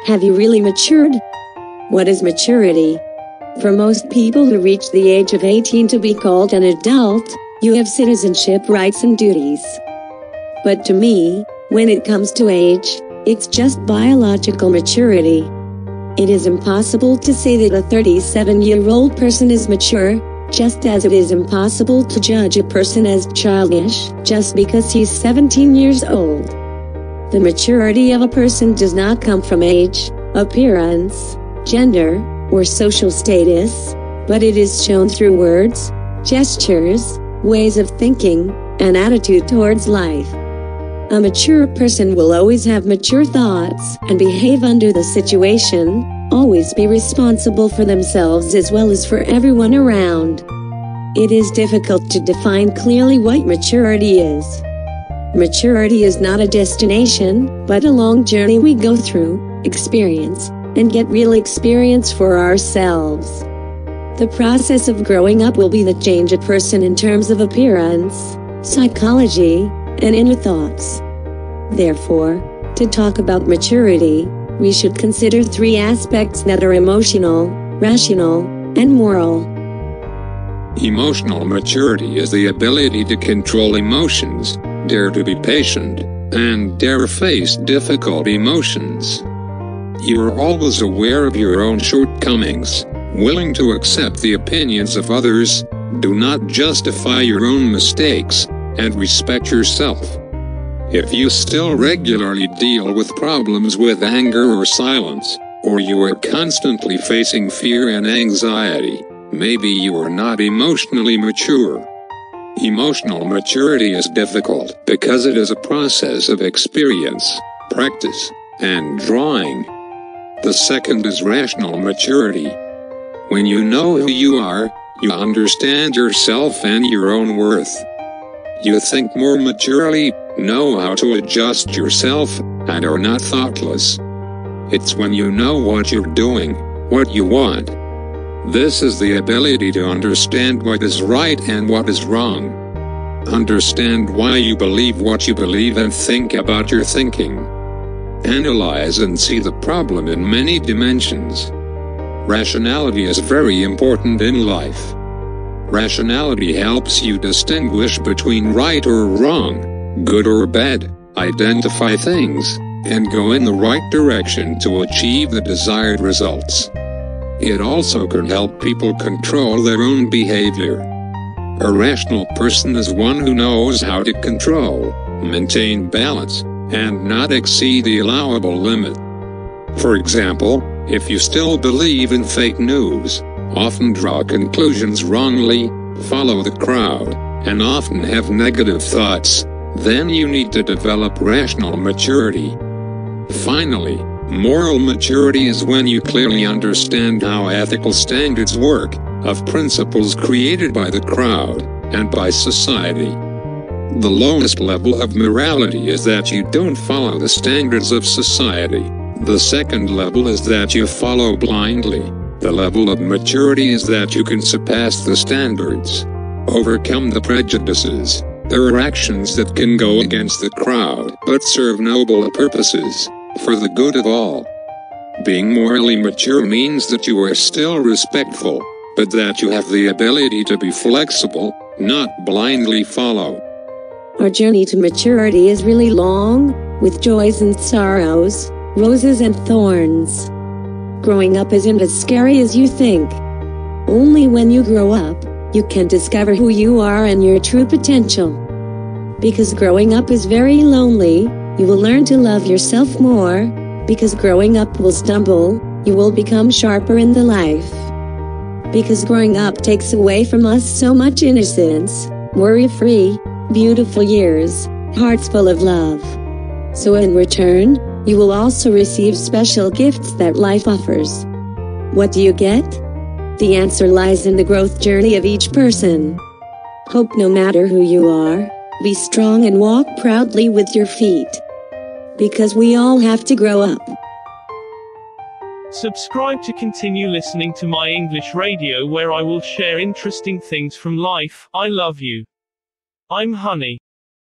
Have you really matured? What is maturity? For most people who reach the age of 18 to be called an adult, you have citizenship rights and duties. But to me, when it comes to age, it's just biological maturity. It is impossible to say that a 37-year-old person is mature, just as it is impossible to judge a person as childish just because he's 17 years old. The maturity of a person does not come from age, appearance, gender, or social status, but it is shown through words, gestures, ways of thinking, and attitude towards life. A mature person will always have mature thoughts and behave under the situation, always be responsible for themselves as well as for everyone around. It is difficult to define clearly what maturity is. Maturity is not a destination, but a long journey we go through, experience, and get real experience for ourselves. The process of growing up will be the change a person in terms of appearance, psychology, and inner thoughts. Therefore, to talk about maturity, we should consider three aspects that are emotional, rational, and moral. Emotional maturity is the ability to control emotions, dare to be patient, and dare face difficult emotions. You are always aware of your own shortcomings, willing to accept the opinions of others, do not justify your own mistakes, and respect yourself. If you still regularly deal with problems with anger or silence, or you are constantly facing fear and anxiety, maybe you are not emotionally mature. Emotional maturity is difficult because it is a process of experience, practice, and drawing. The second is rational maturity. When you know who you are, you understand yourself and your own worth. You think more maturely, know how to adjust yourself, and are not thoughtless. It's when you know what you're doing, what you want. This is the ability to understand what is right and what is wrong. Understand why you believe what you believe and think about your thinking. Analyze and see the problem in many dimensions. Rationality is very important in life. Rationality helps you distinguish between right or wrong, good or bad, identify things, and go in the right direction to achieve the desired results. It also can help people control their own behavior. A rational person is one who knows how to control, maintain balance, and not exceed the allowable limit. For example, if you still believe in fake news, often draw conclusions wrongly, follow the crowd, and often have negative thoughts, then you need to develop rational maturity. Finally, moral maturity is when you clearly understand how ethical standards work, of principles created by the crowd, and by society. The lowest level of morality is that you don't follow the standards of society. The second level is that you follow blindly. The level of maturity is that you can surpass the standards, overcome the prejudices. There are actions that can go against the crowd but serve noble purposes, for the good of all. Being morally mature means that you are still respectful, but that you have the ability to be flexible, not blindly follow. Our journey to maturity is really long, with joys and sorrows, roses and thorns. Growing up isn't as scary as you think. Only when you grow up, you can discover who you are and your true potential. Because growing up is very lonely, you will learn to love yourself more. Because growing up will stumble, you will become sharper in the life. Because growing up takes away from us so much innocence, worry-free, beautiful years, hearts full of love. So in return, you will also receive special gifts that life offers. What do you get? The answer lies in the growth journey of each person. Hope no matter who you are, be strong and walk proudly with your feet. Because we all have to grow up. Subscribe to continue listening to my English radio where I will share interesting things from life. I love you. I'm Honey.